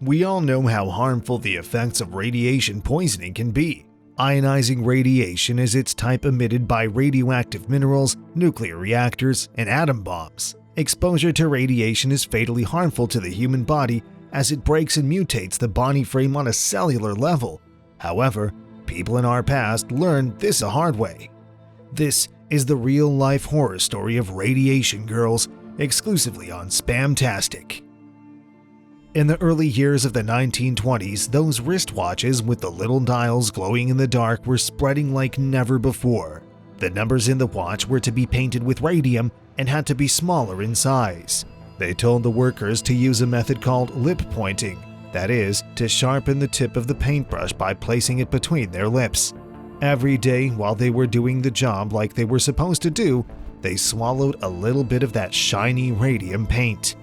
We all know how harmful the effects of radiation poisoning can be. Ionizing radiation is its type emitted by radioactive minerals, nuclear reactors, and atom bombs. Exposure to radiation is fatally harmful to the human body as it breaks and mutates the body frame on a cellular level. However, people in our past learned this a hard way. This is the real-life horror story of radiation girls, exclusively on Spamtastic. In the early years of the 1920s, those wristwatches with the little dials glowing in the dark were spreading like never before. The numbers in the watch were to be painted with radium and had to be smaller in size. They told the workers to use a method called lip pointing, that is, to sharpen the tip of the paintbrush by placing it between their lips. Every day while they were doing the job like they were supposed to do, they swallowed a little bit of that shiny radium paint.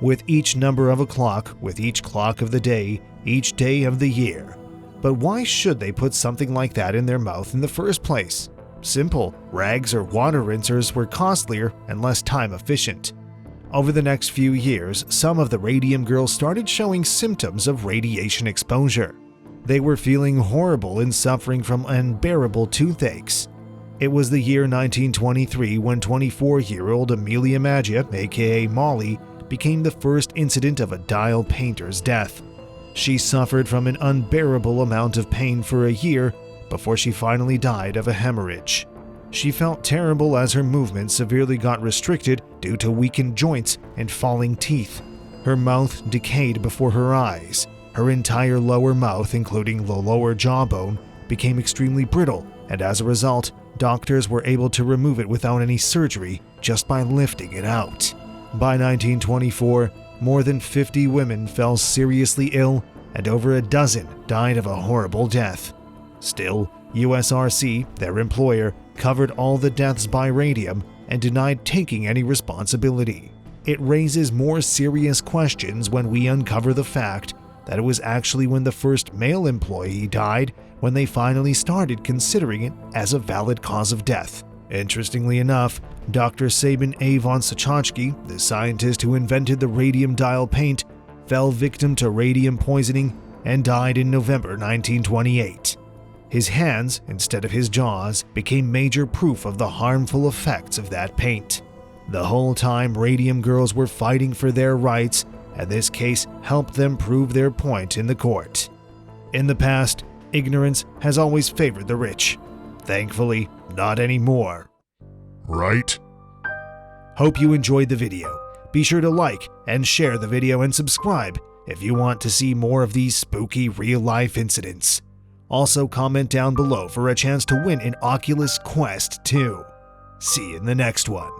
With each number of a clock, with each clock of the day, each day of the year. But why should they put something like that in their mouth in the first place? Simple, rags or water rinsers were costlier and less time efficient. Over the next few years, some of the radium girls started showing symptoms of radiation exposure. They were feeling horrible and suffering from unbearable toothaches. It was the year 1923 when 24-year-old Amelia Magia, aka Molly, became the first incident of a dial painter's death. She suffered from an unbearable amount of pain for a year before she finally died of a hemorrhage. She felt terrible as her movement severely got restricted due to weakened joints and falling teeth. Her mouth decayed before her eyes. Her entire lower mouth, including the lower jawbone, became extremely brittle, and as a result, doctors were able to remove it without any surgery just by lifting it out. By 1924, more than 50 women fell seriously ill and over a dozen died of a horrible death. Still, USRC, their employer, covered all the deaths by radium and denied taking any responsibility. It raises more serious questions when we uncover the fact that it was actually when the first male employee died when they finally started considering it as a valid cause of death. Interestingly enough, Dr. Sabin A. von Sochocki, the scientist who invented the radium dial paint, fell victim to radium poisoning and died in November 1928. His hands, instead of his jaws, became major proof of the harmful effects of that paint. The whole time, radium girls were fighting for their rights, and this case helped them prove their point in the court. In the past, ignorance has always favored the rich. Thankfully, not anymore. Right? Hope you enjoyed the video. Be sure to like and share the video and subscribe if you want to see more of these spooky real-life incidents. Also comment down below for a chance to win an Oculus Quest 2. See you in the next one.